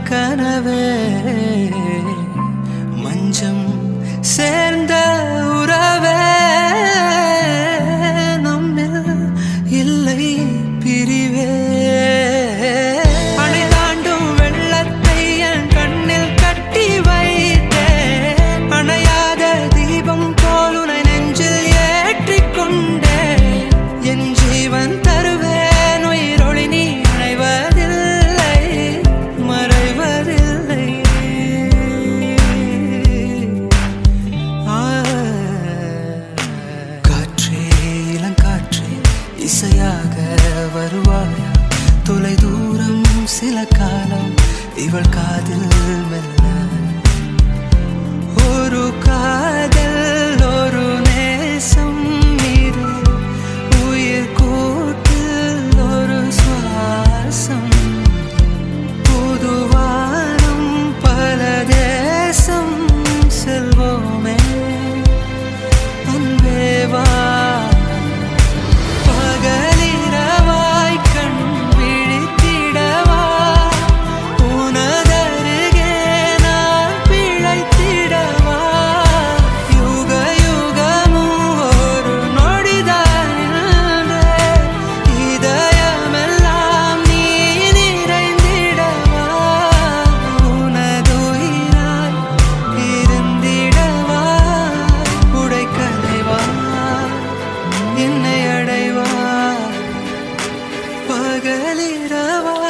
கனவே மஞ்சம் சேர்ந்த உறவே நம்மில் இல்லை பிரிவே அணை தாண்டும் வெள்ளத்தை என் கண்ணில் கட்டி வைத்தே அணையாத தீபம் போல் உனை நெஞ்சில் ஏற்றிக்கொண்டே என் ஜீவன் தருவேன் உயிரொளி நீ அணைவதில்லை மறைவதில்லை காற்றே இளங்காற்றே இசையாக வருவாயா தொலை தூரம் சில காலம் இவள் காதில் மெல்ல ஒரு காதல் ஒரு நேசம் இரு உயிர் கூட்டில் ஒரு சுவாசம் புதுவானம் பல தேசம் செல்வோமே அன்பேவா பகலிரவாய் கண் விழித்திடவா உனதருகே நான் பிழைத்திடவா யுக யுகமும் ஒரு நொடிதான் இதயமெல்லாம் நீ நிறைந்திடவா உனதுயிராய் இருந்திடவா உடைக்கலைவா என்னை அடைவா பகலிரவா